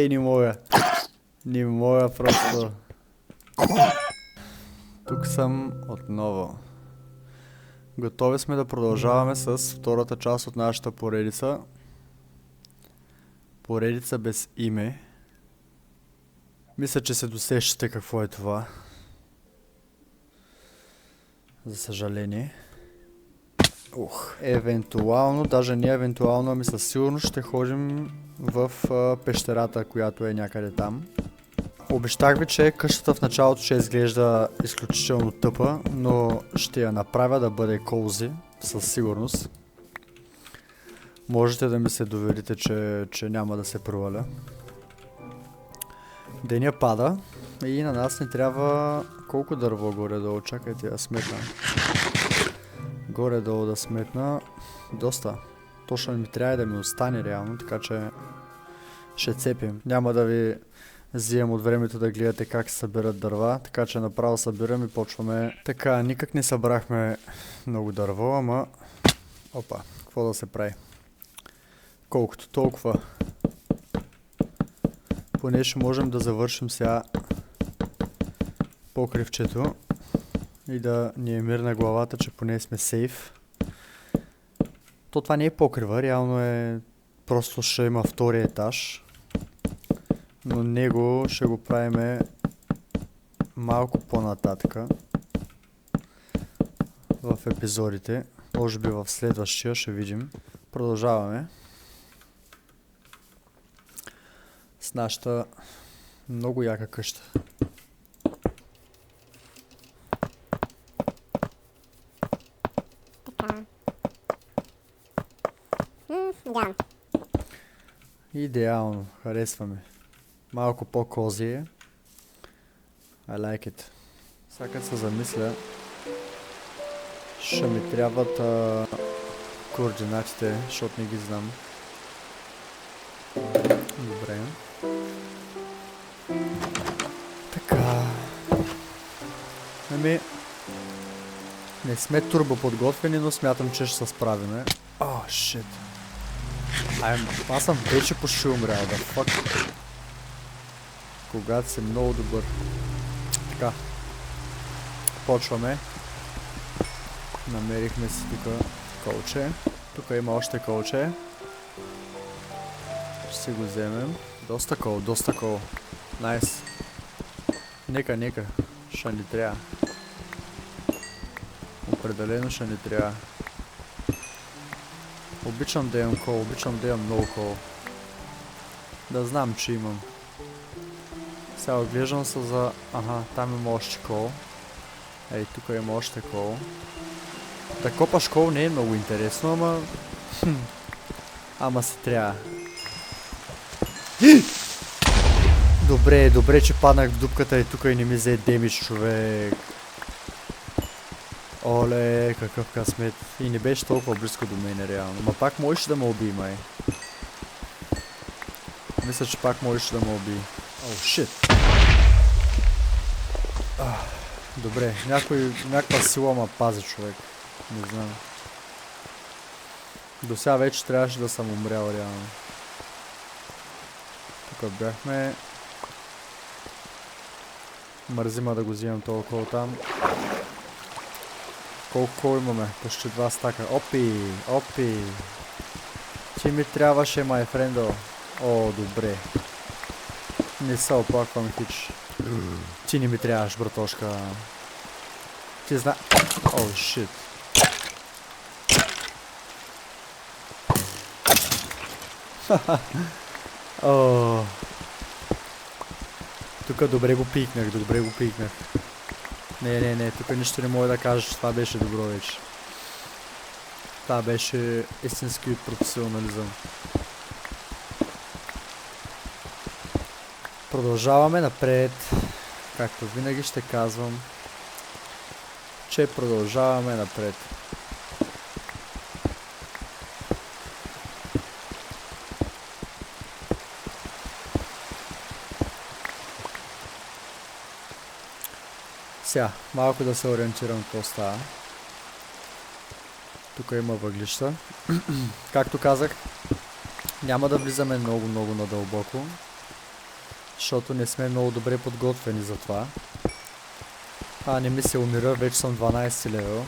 Не мога. Не мога просто. Тук съм отново. Готови сме да продължаваме с втората част от нашата поредица. Поредица без име. Мисля, че се досещате какво е това. За съжаление. Евентуално, даже не евентуално, ами със сигурност ще ходим в пещерата, която е някъде там. Обещах ви, че къщата в началото ще изглежда изключително тъпа, но ще я направя да бъде коузи, със сигурност. Можете да ми се доверите, че няма да се проваля. Деня пада и на нас не трябва колко дърво горе-долу. Чакайте да сметна. Горе-долу да сметна. Доста. Точно ми трябва да ми остане реално, така че ще цепим. Няма да ви взимам от времето да гледате как се събират дърва, така че направо събирам и почваме. Така, никак не събрахме много дърво, ама... Опа, какво да се прави? Колкото толкова. Поне ще можем да завършим сега покривчето и да ни е мир на главата, че поне сме сейф. То това не е покрива, реално е... Просто ще има втори етаж. Но него ще го правиме малко по-нататъка в епизодите. Може би в следващия ще видим. Продължаваме с нашата много яка къща. Да. Идеално, харесваме. Малко по-кози е. I like it. Сега като се замисля, ще ми трябват координатите, защото не ги знам. Добре. Така. Ами, не сме турбо подготвени, но смятам, че ще се справиме. О, шит. Аз съм вече почти умрял, да fuck. Когато си много добър. Така. Почваме. Намерихме си тук колче. Тук има още колче. Ще си го вземем. Доста кол, доста кол. Найс. Нека. Ще ни трябва. Определено ще ни трябва. Обичам да имам кол, обичам да имам много кол. Да знам, че имам. Сега оглеждам се за... Аха, там има още кол. Ей, тук има още кол. Да копаш кол не е много интересно, ама... Ама се трябва. Добре, че паднах в дупката и тук и не ми взе демидж, човек. Оле, какъв късмет. И не беше толкова близко до мене, реално. Ма пак можеш да ме уби, май. Мисля, че пак можеш да ме уби. О, шит. Добре, някаква сила ма пази, човек. Не знам. До сега вече трябваше да съм умрял, реално. Тук бяхме. Мързима да го взимам толкова там. Колко имаме? Почти 2 стака. Опи. Ти ми трябваше, май френдо. О, добре. Не се оплаквам хич. Ти не ми трябваш, братошка. Ти зна... О, шит. О. Тук добре го пикнах. Не, тук нищо не мога да кажа, че това беше добро вече. Това беше истински професионализъм. Продължаваме напред. Както винаги ще казвам, че продължаваме напред. Сега, малко да се ориентирам какво става. Тук има въглища. Както казах, Няма да влизаме много надълбоко, защото не сме много добре подготвени за това. Не ми се умира, вече съм 12 левел.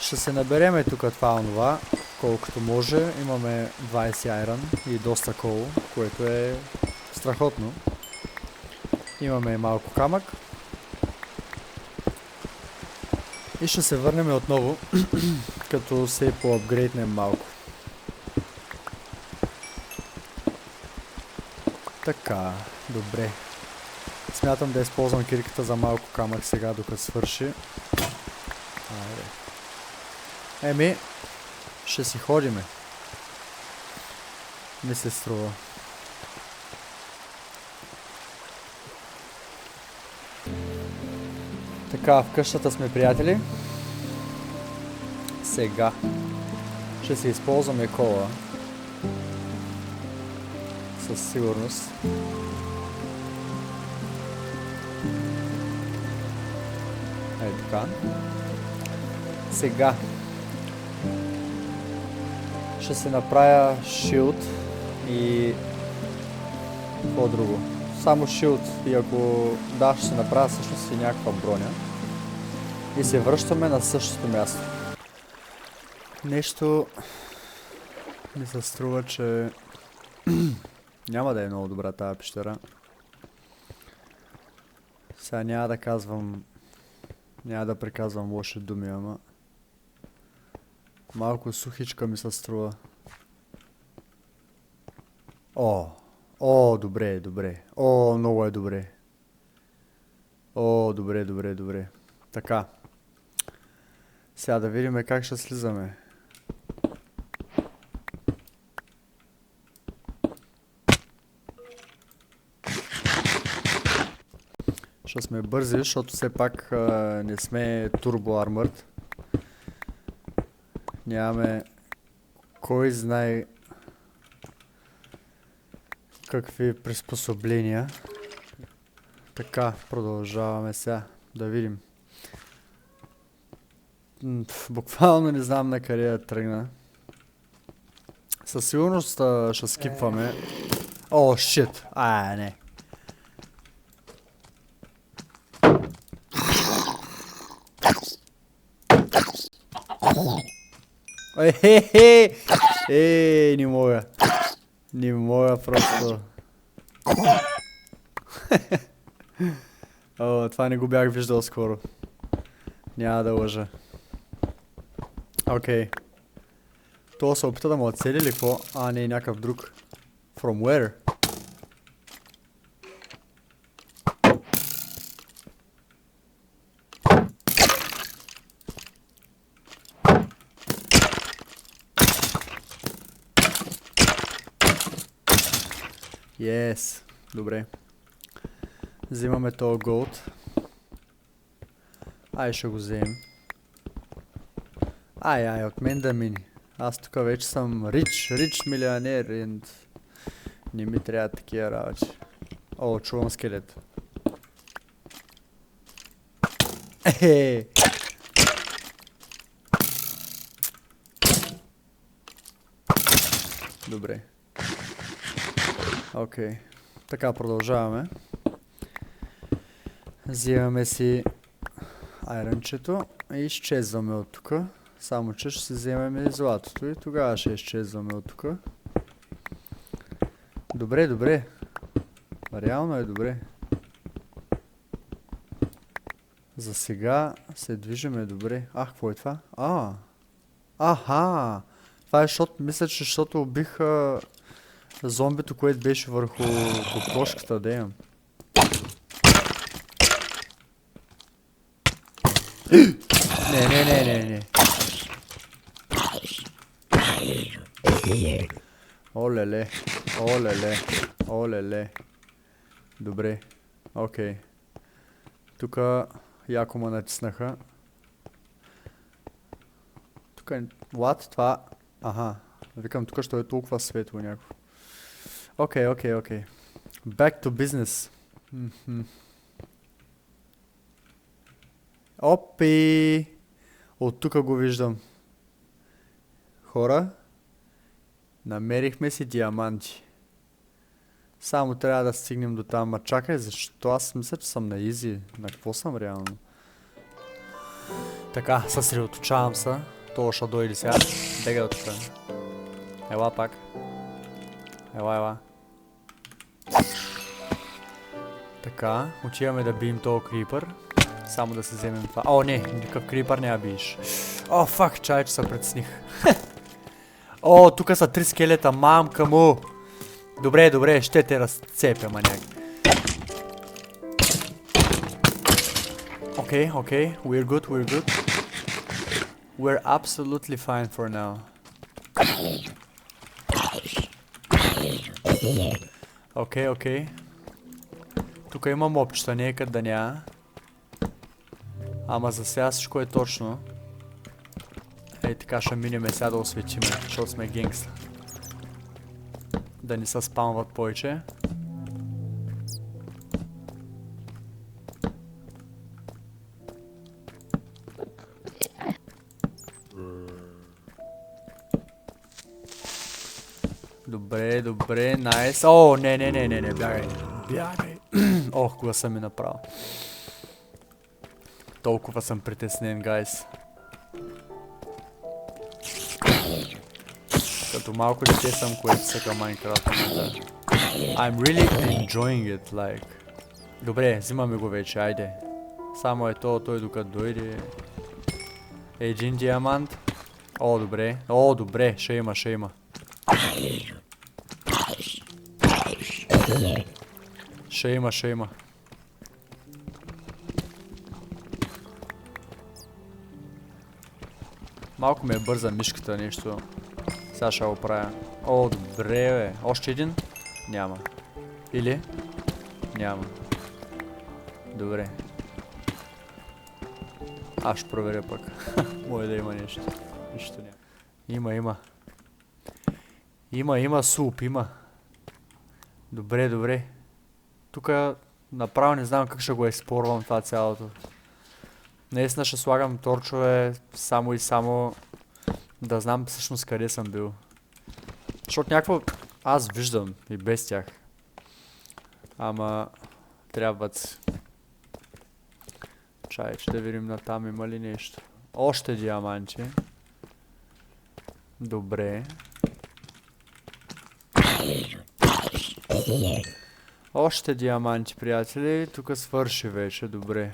Ще се набереме тук това, колкото може. Имаме 20 айрон и доста кол, което е страхотно. Имаме малко камък. И ще се върнем отново, като се поапгрейднем малко. Така, добре. Смятам да използвам кирката за малко камък сега, докато свърши. Еми, ще си ходиме. Ми се струва. Така, в къщата сме, приятели. Сега ще си използваме кола. Със сигурност. Ей така. Сега ще се направя шилд и какво друго. Само шилд и ако да, ще се направя всъщност и някаква броня. И се връщаме на същото място. Нещо ми се струва, че няма да е много добра тази пещера. Сега няма да приказвам лоши думи, ама малко сухичка ми се струва. Добре. Много е добре. Добре. Така. Сега да видим как ще слизаме. Ще сме бързи, защото все пак не сме турбо armored. Нямаме кой знае какви приспособления. Така, продължаваме сега да видим. Буквално не знам на къде да тръгна. Със сигурност ще скипваме. Шит! Не. Не мога просто. Това не го бях виждал скоро. Няма да лъжа. Окей. Това се опита да му оцели ли какво? Не, някакъв друг. From where? Yes. Добре. Взимаме този голд. Ще го вземем. От мен да мини. Аз тук вече съм рич милионер и не ми трябва такива работи. Чувам скелет. Добре. Окей. Така, продължаваме. Взимаме си айрънчето и изчезваме от тук. Само че ще си вземем и златото и тогава ще изчезваме от тук. Добре. Реално е добре. За сега се движиме добре. Какво е това? Това е защото, мисля, че защото убих зомбито, което беше върху кокошката, да имам. Не. Олеле. Добре. Окей. Тука яко ме натиснаха. Тука... What? Това... Викам, тука ще е толкова светло някакво. Окей. Back to business. От тука го виждам. Хора. Намерихме си диаманти. Само трябва да стигнем до там. Ма чакай, защо аз мисля, че съм на изи? На какво съм реално? Така, съсредоточавам се. Това ще дойде сега. Бегай от тук. Ела пак. Ела. Така, отиваме да бием този крипър. Само да се вземем това. О, не, никакъв крипър не я биеш. О, фак, чай, че се притесних. О, тук са 3 скелета, мамка му. Добре, ще те разцепя, маняк. Okay, we're good. We're absolutely fine for now. Okay. Тук има мопчета, не е къде да няма. Ама за сега всичко е точно. Ей, така ще минеме сега да осветиме, защото сме генгста. Да ни се спамват повече. Добре, найс. О, не, бягай. Ох, гласа ми направо. Толкова съм притеснен, гайс. Като малко дете съм, което съка Майнкрафт. I'm really enjoying it, like. Добре, взимаме го вече, айде. Само е той докато дойде. Един диамант. О, добре, ще има. Ще има. Малко ме е бърза мишката нещо. Сега ще го правя. О, добре, бе. Още един? Няма. Или? Няма. Добре. Аз ще проверя пък. Може да има нещо. Нищо няма. Има суп, има. Добре. Тук направо не знам как ще го изпорвам това цялото. Наистина ще слагам торчове само да знам всъщност къде съм бил. Защото някакво аз виждам и без тях. Ама трябват. Чай, че да видим на там има ли нещо. Още диаманти. Добре. Още диаманти, приятели. Тук свърши вече, добре.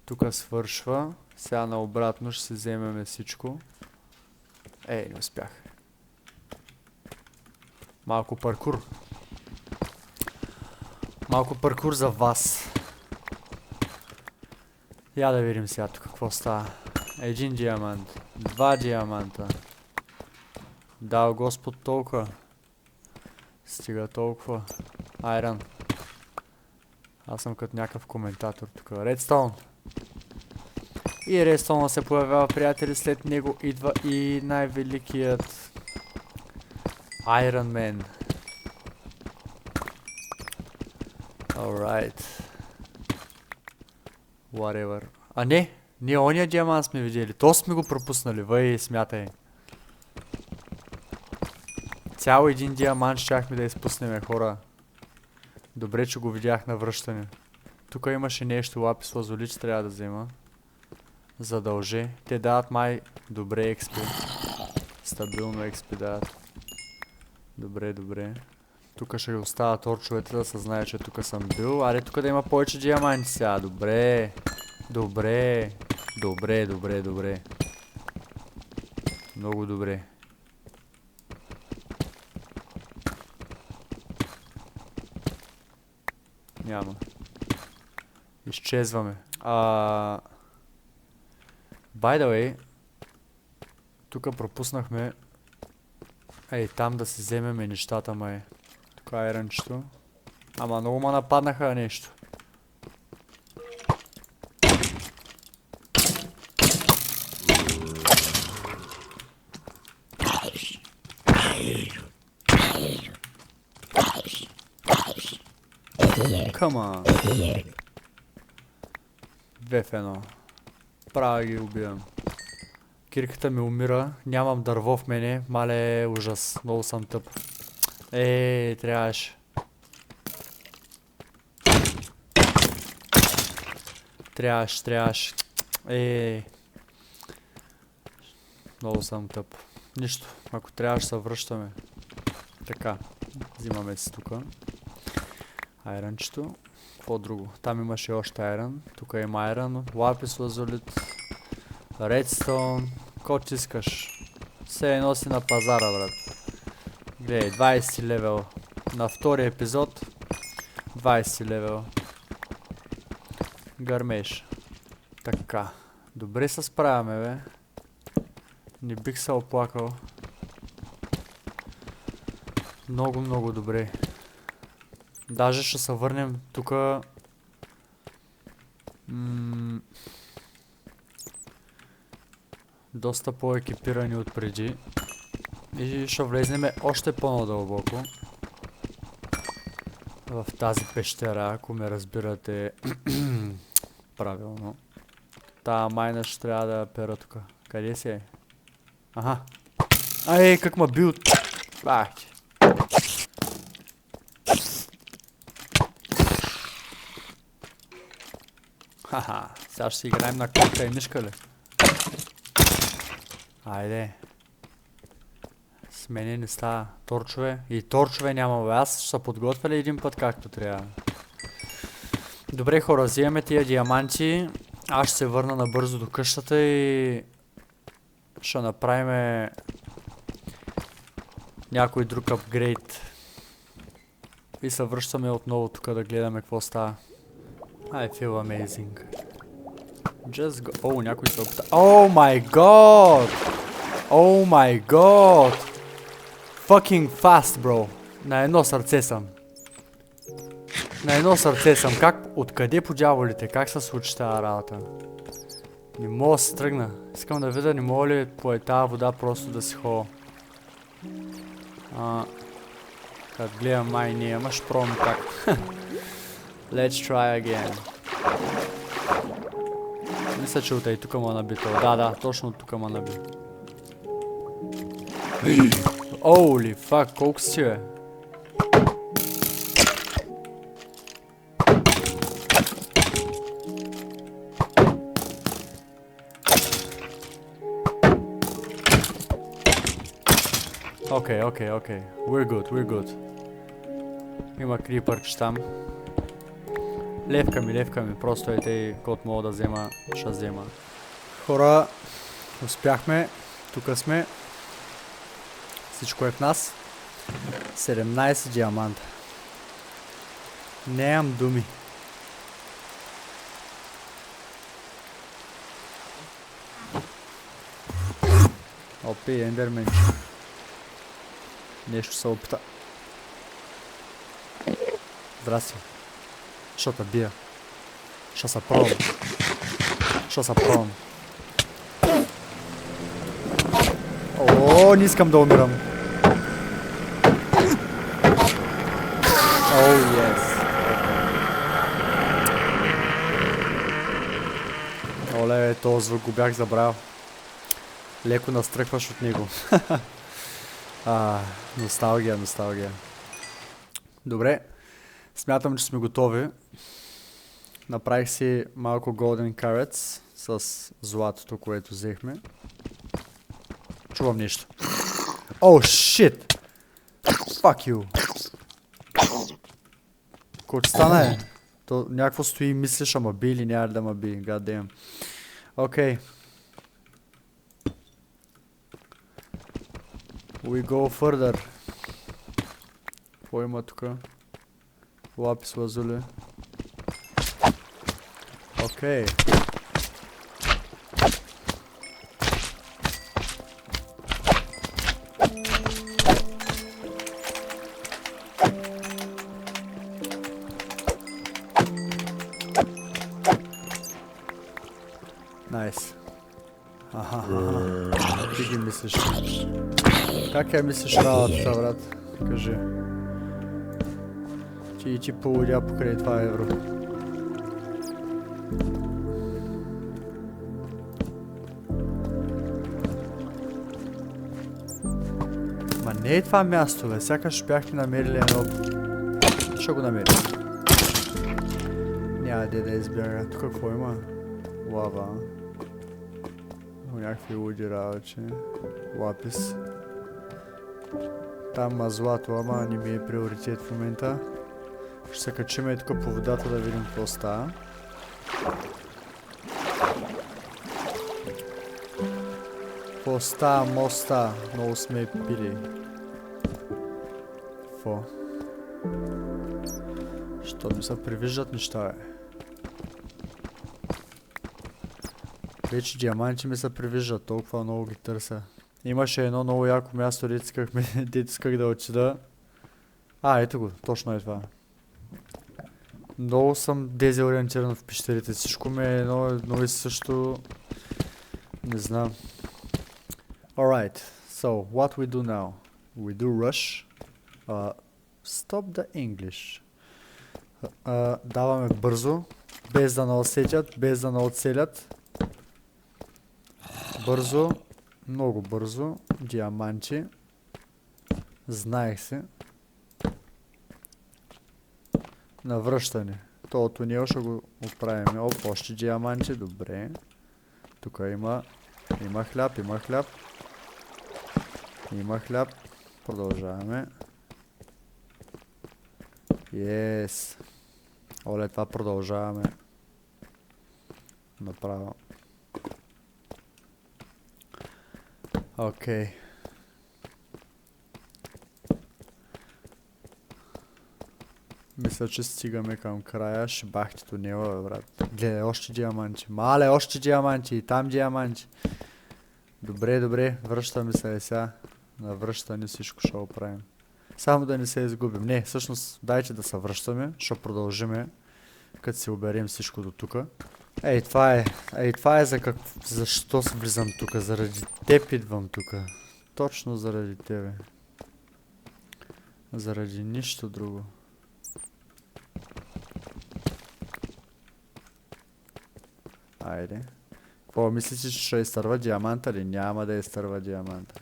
Тук свършва. Сега наобратно ще си вземем всичко. Ей, не успях. Малко паркур. Малко паркур за вас. Я да видим сега тук какво става. Един диамант. 2 диаманта. Дал Господ толкова. Стига толкова. Айран. Аз съм като някакъв коментатор тук. Редстоун. И Редстоун се появява, приятели. След него идва и най-великият Iron Man. Alright. Whatever. А не! Ние ония диамант сме видели. То сме го пропуснали. Въй, смятай. Цял един диамант щяхме да изпуснем, хора. Добре, че го видях на връщане. Тук имаше нещо, лапис лазолич трябва да взема. Задължи. Те дават май добре XP. Стабилно XP дават. Добре. Тук ще оставя торчовете да се знае, че тук съм бил. Аре, тук да има повече диаманти сега. Добре. Много добре. Няма. Изчезваме. By the way, тук пропуснахме. Ей, там да си вземеме нещата, май. Тук е рънчето. Ама много ма нападнаха нещо. Come on. 2 в 1. Права ги убивам. Кирката ми умира, нямам дърво в мене, мале ужас, много съм тъп. Трябваше. Трябваше. Много съм тъп. Нищо, ако трябваше се връщаме. Така, взимаме си тука. Айрънчето. Какво друго? Там имаше още айрън. Тук има айрън, лапис лазулит, редстоун. Ко ти искаш? Все едно си на пазара, брат. Гледай, 20 левел. На втори епизод 20 левел. Гърмеш. Така. Добре се справяме, бе. Не бих се оплакал. Много добре. Даже ще се върнем тука. Доста по-екипирани от преди. И ще влезнем още по-надълбоко в тази пещера, ако ме разбирате правилно. Та майна ще трябва да пера тука. Къде си е? Аха. Как ма бил? Хаха, сега ще си играем на котка и мишка ли? Айде. С мене не става. Торчове. И торчове няма, бе. Аз ще се подготвя ли един път както трябва? Добре, хора, взимаме тия диаманти. Аз ще се върна набързо до къщата и ще направим някой друг апгрейд. И се връщаме отново тук да гледаме какво става. I feel amazing. Just go. Някой се опита. Oh my god! Oh my god! Fucking fast, bro. На едно сърце съм. Откъде по дяволите? Как се случи тази работа? Не мога да се тръгна. Искам да видя, не мога ли по тази вода просто да си ходя. Като гледам май не, ама ще пробвам как. Let's try again. Мисля, че от и тук ма наби това. Да, точно от тук ма наби. Holy fuck, колко си бе? Окей. We're good. Има крипърч там. Левка ми, просто е тъй, код мога да взема, ще взема. Хора, успяхме, тук сме. Всичко е в нас. 17 диаманта. Нямам думи. Опи, ендермен. Нещо се опита. Здрасти. Що те бия? Що се пробвам? О, не искам да умирам. О, yes. Оле, този звук го бях забравил. Леко настръхваш от него. Носталгия. Добре. Смятам, че сме готови. Направих си малко golden carrots с златото, което взехме. Чувам нещо. О, shit! Fuck you! Какво стана е? То някакво стои и мислиш, ама би или няма да ма би. God damn. Окей. We go further. Какво има тука? Лапис лазуле. Окей. Найс. Ти ги мислиш? Как я мислиш работата, брат? Кажи. Ти полудя покрай 2 евро. Не е това място, бе. Сякаш бяхте намерили едно... Ще го намерим. Няма де да избяга. Тук какво има? Лава. Някакви луди работи. Лапис. Там има злато, ама не ми е приоритет в момента. Ще се качим и тук по водата да видим какво става. Какво става, моста? Много сме пили. Какво? Що ми се привиждат неща, бе? Вече диаманти ми се привиждат, толкова много ги търся. Имаше едно много яко място, дето исках да отида. Ето го, точно е това. Много съм дезориентиран в пещерите, всичко ми е едно и също. Не знам. Alright, so what we do now? We do rush. Stop the English. Даваме бързо, без да наусетят, без да наоцелят. Бързо, много бързо, диаманти. Знаех се. Навръщане. Това тунел ще го оправим. Оп, още диаманти, добре. Тук има хляб, има хляб. Има хляб. Продължаваме. Yes. Оле, това продължаваме. Направо. Окей. Мисля, че стигаме към края. Шибахте тунела, бе, брат. Гледай, още диаманти. Мале, още диаманти. И там диаманти. Добре, добре. Връщаме се сега. На връщане всичко ще оправим. Само да не се изгубим. Не, всъщност дайте да се връщаме. Ще продължиме. Като си оберем всичко до тука. Ей, това е. Ей, това е защо влизам тука. Заради теб идвам тука. Точно заради тебе. Заради нищо друго. Айде. Какво мислиш, че ще изтърва диаманта или няма да изтърва диаманта?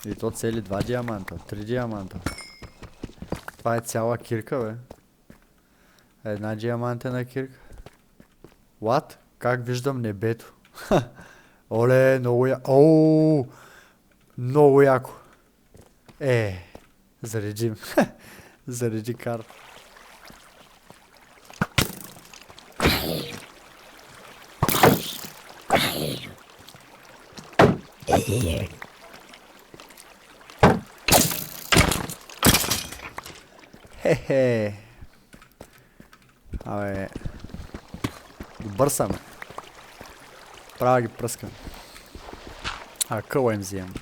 И то цели 2 диаманта, 3 диаманта. Това е цяла кирка, бе. Една диамантена кирка. What? Как виждам небето? Оле, много яко. Ооо! Много яко. Заредим. Зареди карта. Хе-хе. Абе. Добър съм. Права ги пръскам. Къла им взимам.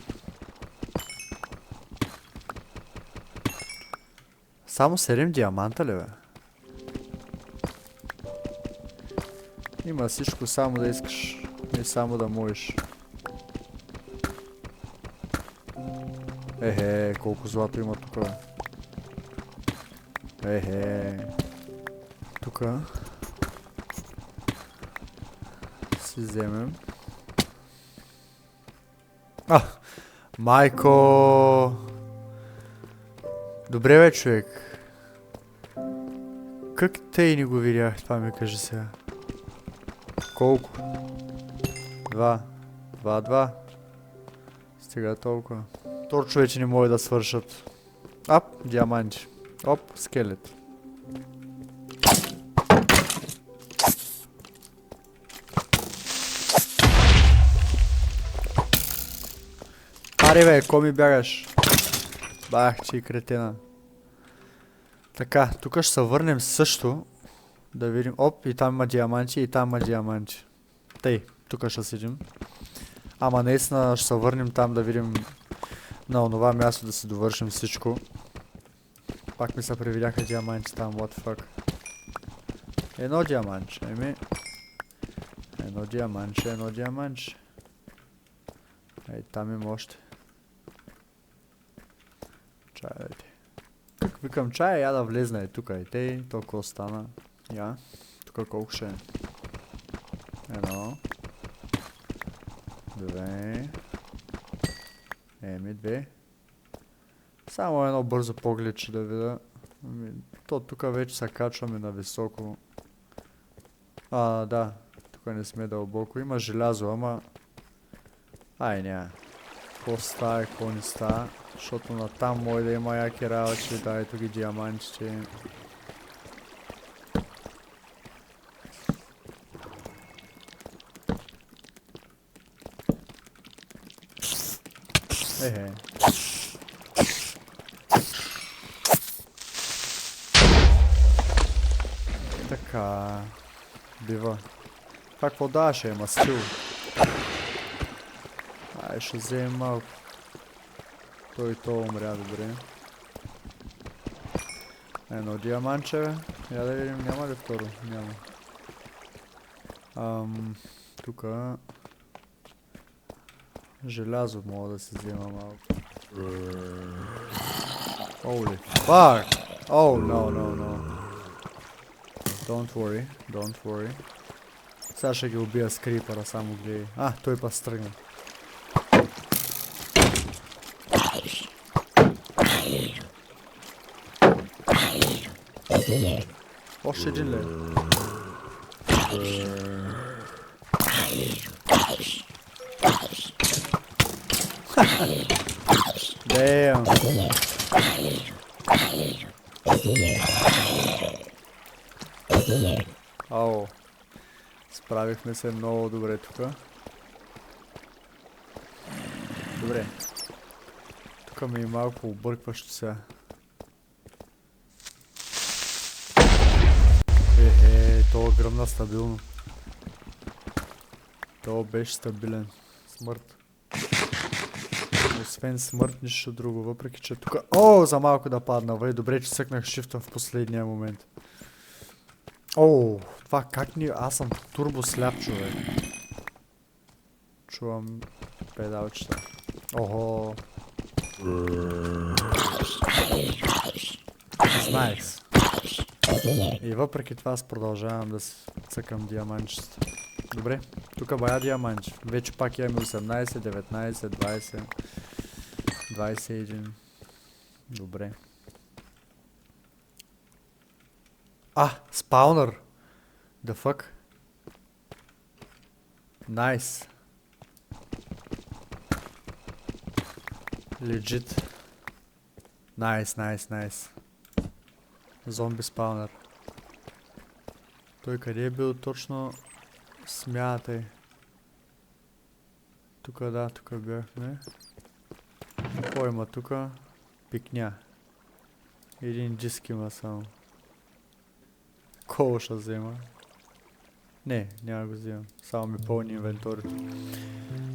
Само 7 диаманта ли, бе? Има всичко, само да искаш. Не само да можеш. Колко злато има тук, бе. Тука си вземем. Майко! Добре, бе, човек. Как тъй не го видях, това ми кажи сега. Колко? 2. Стига толкова. Точно вече не може да свършат. Диаманти. Оп, скелет. Аре, бе, ко ми бягаш? Бах, че и кретена. Така, тук ще се върнем също. Да видим. Оп, и там има диаманти, и там има диаманти. Тъй, тук ще седим. Ама наистина ще се върнем там да видим на онова място да си довършим всичко. Пак ми се привидяха диаманти там, what the fuck. Едно диаманче, едно диаманче. Ей, там има още. Чай, дайте. Как викам чая, я да влезна тук и тъй, толкова стана. Я, тук колко ще е? 1, 2. Еми, 2. Само едно бързо погледче да видя. То тук вече се качваме на високо. Да. Тук не сме дълбоко. Има желязо, ама... Ай, няма. Какво става и какво не става. Защото натам може да има яки работи. Да, ето ги диамантите. Ехе. Така. Бива. Това какво даваше? Ема стил. Ай, ще вземем малко. Той и то умря, добре. Едно диаманче, бе. Я да видим, няма ли второ? Няма. Тука... Желязо мога да се взема малко. Holy fuck! Oh, no. Don't worry. Сега ще ги убия с крипъра, само гледай. Той па стръгна. Още един ле. Damn. Справихме се много добре тука. Добре. Тука ми е малко объркващо сега. Това гръмна стабилно. Това беше стабилен. Смърт. Освен смърт, нищо друго, въпреки че тука... За малко да падна, бе. Добре, че съкнах шифта в последния момент. Това как ни... Аз съм турбо сляп, човек. Чувам педалчета. Охо. Найс. И въпреки това аз продължавам да цъкам диаманчета. Добре, тук бая диаманчи. Вече пак имаме 18, 19, 20, 21. Добре. Спаунър! The fuck? Nice. Legit. Nice. Зомби спаунър. Той къде е бил точно? Смятай. Тука да, тука бяхме. Какво има тука? Пикня. Един диск има само. Кол ще взема. Не, няма го вземам. Само ми пълни инвенторито.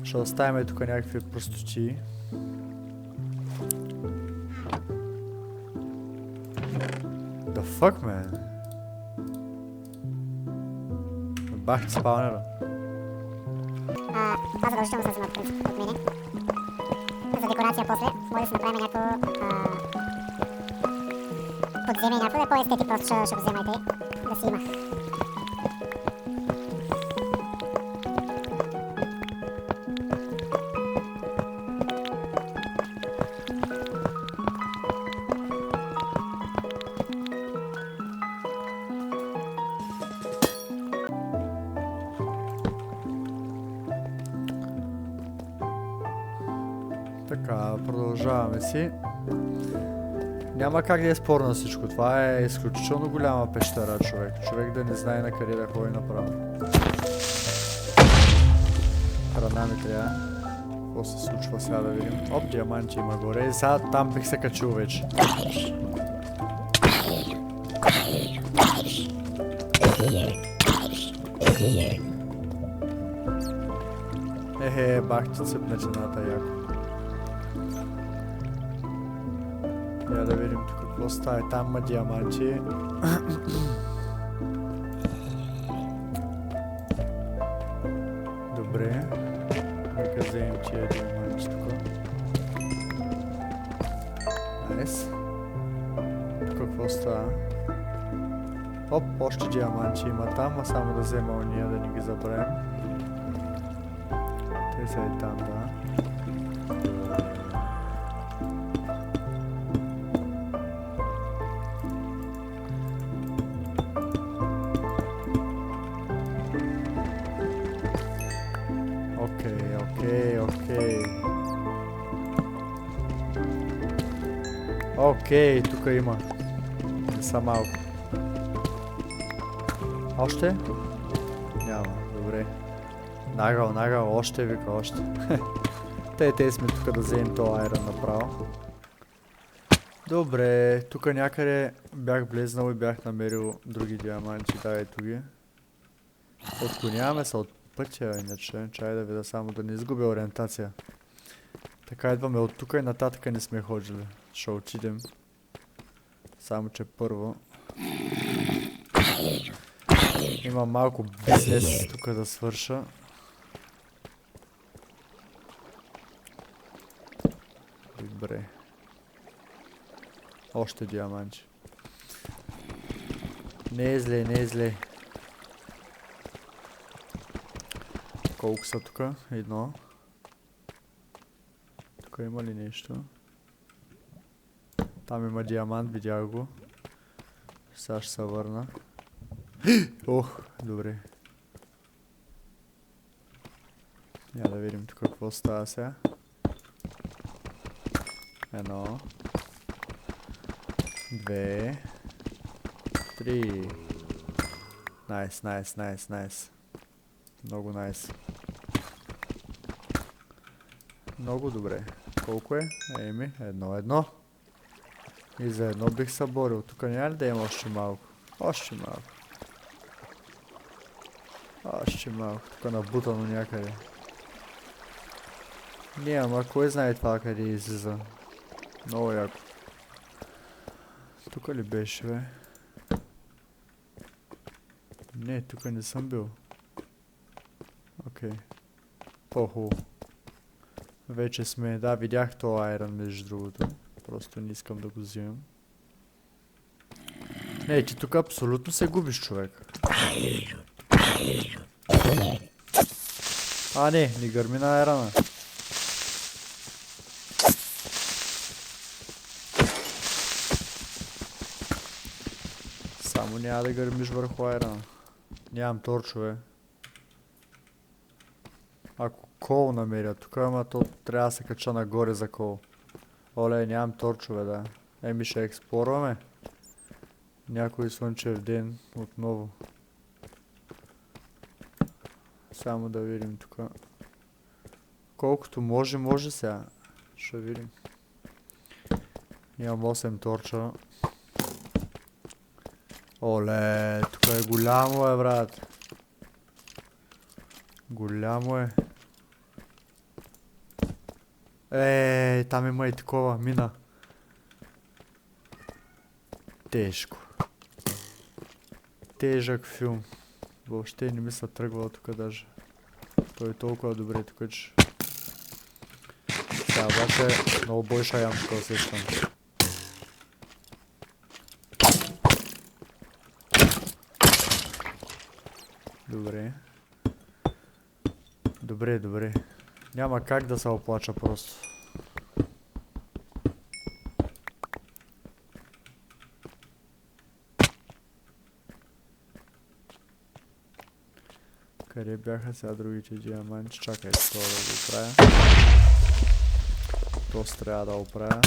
Ще оставим тук някакви простоти. The fuck, man? Бах ти спаунера. Това задължително се взема от мене. За декорация после може да се направим някакво подземие, някакво да е по-естети, просто ще го вземайте да си има. Така, продължаваме си. Няма как да е спорно всичко. Това е изключително голяма пещера, човек. Човек да не знае на къде да ходи направо. Храна ми трябва. Какво се случва сега да видим? Диаманти има горе. И сега там бих се качил вече. Бах ти цепна цената яко. Я да видим тук какво става. Там има диаманти. Добре. Нека вземем тия диаманти тук. Найс. Тук какво става? Още диаманти има там, а само да взема ония, да не ги забравим. Те са и там, да. Окей, тук има. Не са малко. Още? Няма, добре. Нагъл, още вика, още. Те сме тук да вземем този айрон направо. Добре, тук някъде бях влезнал и бях намерил други диаманти, да, ето ги. Отклоняваме се от пътя, иначе, чай да видя само да не изгубя ориентация. Така идваме от тук и нататък не сме ходили. Ще отидем. Само че първо има малко бизнес тук да свърша. Добре. Още диаманти. Не е зле. Колко са тук? Едно. Тук има ли нещо? Там има диамант, видях го. Сега ще се върна. Ох, добре. Я да видим тук какво става сега. Едно. 2. 3. Найс. Много найс. Много добре. Колко е? Еми, едно. И за едно бих се борил. Тук няма ли да има още малко? Още малко. Тук набутано някъде. Няма, кой знае това къде излиза. Много яко. Тук ли беше, бе? Не, тук не съм бил. Окей. По-хубаво. Вече сме, да, видях този айрон между другото. Просто не искам да го взимам. Не, ти тук абсолютно се губиш, човек. А, не гърми на айрона. Само няма да гърмиш върху айрона. Нямам торчове. Ако кол намеря тук, ама то трябва да се кача нагоре за кол. Оле, нямам торчове, да. Еми ще експлорваме. Някой слънчев ден отново. Само да видим тук. Колкото може сега. Ще видим. Имам 8 торча. Оле, тук е голямо, брат. Голямо е. Там има и такова, мина. Тежко. Тежък филм. Въобще не ми се тръгвал тук даже. Той е толкова добре тук, че... Сега обаче много бой ще ям тук усещам. Добре. Няма как да се оплача просто. Къде бяха сега другите диаманти? Чакай това да го оправя. То трябва да оправя.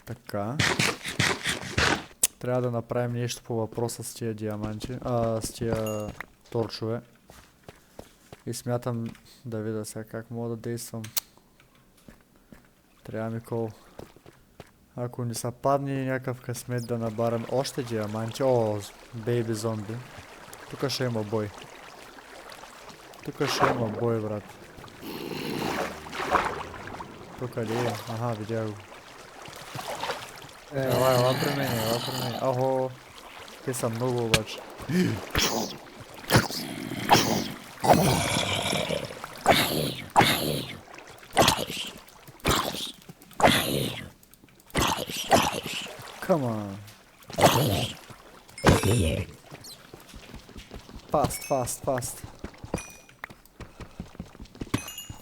Така. Трябва да направим нещо по въпроса с тия диаманти, с тия торчове. И смятам да видя сега как мога да действам. Трябва ми кол. Ако ни са падне някакъв късмет да набарам още диаманти. О, бейби зомби. Тук ще има бой. Брат. Тук ли е? Аха, видя го. Ела при мен. Охо. Те са много обаче. Come on. Фаст, фаст, фаст.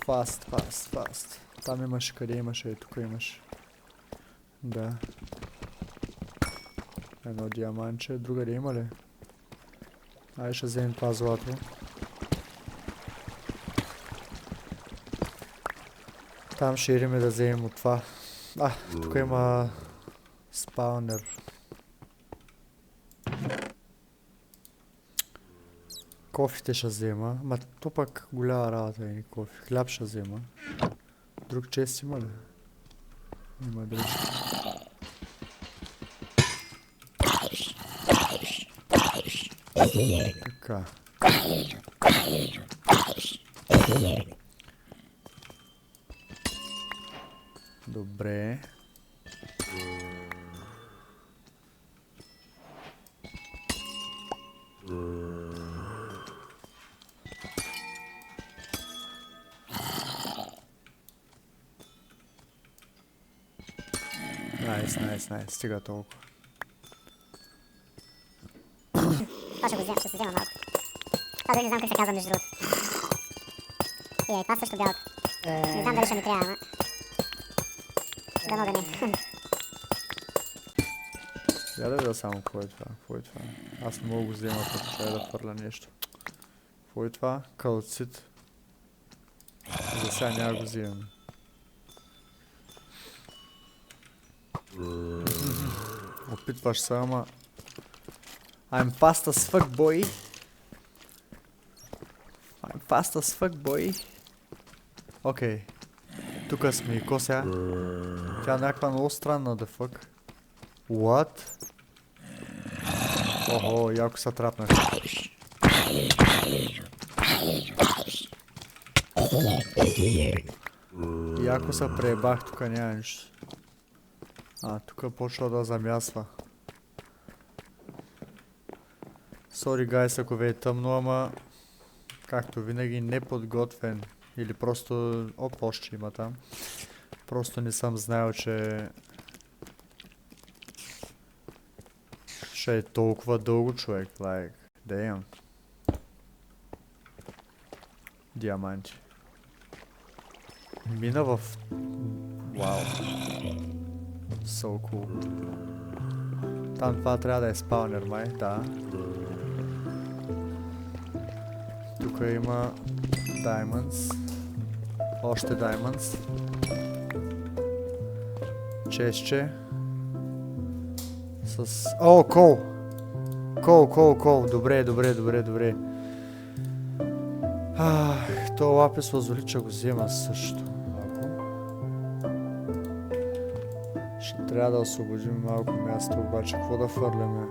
Фаст, фаст, фаст. Там имаше, къде имаше, тук имаше. Да. Едно диаманче, другаде има ли? Айде ще вземем това злато. Там ще идем да вземем от това. Тук има спаунер. Кофите ще взема, ма то пък голяма работа е кофе. Хляб ще взема. Друг чест има ли? Има друг. Така. Добре. Найс, стига толкова. Това ще го взема, ще се взема малко. Това дори не знам как се казва между другото. И това също бялко. Не знам дали ще ми трябва, ама... Дано да не. Я да видя само какво е това, Аз не мога го взема, като ще да фърля нещо. Какво е това? Калцит. За сега няма го взимам. Опитваш се, ама... I'm fast as fuck, boy. Окей. Тука сме и ко сега? Тя е някаква много странна, the fuck. What? Охо, яко са трапнах. Яко се преебах, тука няма нищо. Тука почва да замясва. Sorry guys, ако ви е тъмно, ама както винаги неподготвен. Или просто... още има там. Просто не съм знаел, че... ще е толкова дълго, човек. Like, damn. Диаманти. Мина в... Вау. So cool. Там това трябва да е спаунер, май, да. Тук има diamonds. Още diamonds. Честче. С... О, кол! Кол. Добре. То лапис лазолича го взема също. Ще трябва да освободим малко място, обаче какво да фърляме?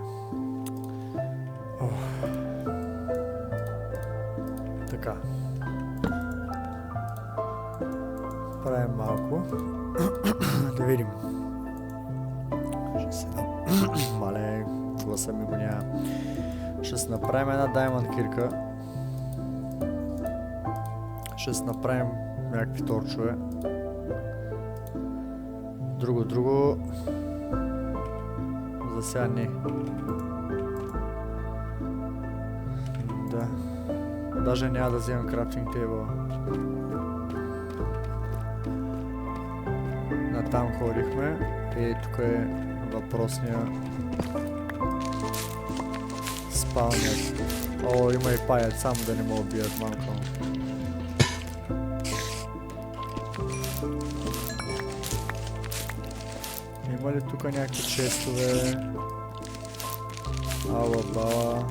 Така. Правим малко. Да видим. Ще се мале, гласа ми го няма. Ще се направим една даймонд кирка. Ще се направим някакви торчове. Друго. За сега не. Да. Даже няма да вземем крафтинг тейбъл. Натам ходихме. И тук е въпросния спаунер. О, има и паят, само да не мога бият малко. Има ли тук някакви честове? Бала.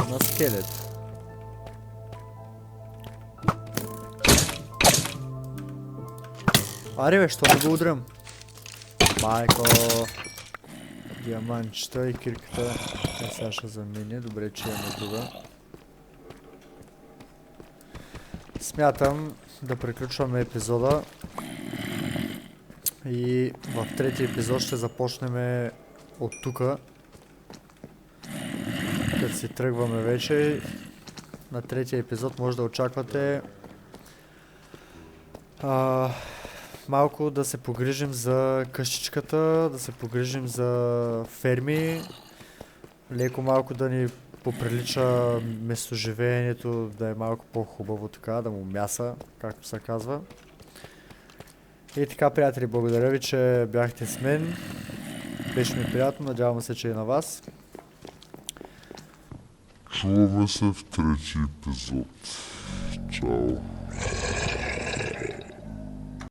На скелет. Аре бе, що не го удрям? Майко! Диаманчета и кирката. Сега ще замине. Добре, че имаме друга. Смятам да приключваме епизода. И в третия епизод ще започнем от тука. Като си тръгваме вече. На третия епизод може да очаквате малко да се погрижим за къщичката, да се погрижим за ферми, леко малко да ни поприлича местоживеенето, да е малко по-хубаво така, да му мяса, както се казва. И така, приятели, благодаря ви, че бяхте с мен. Беше ми приятно, надявам се, че и на вас. Чуваме се в трети епизод. Чао.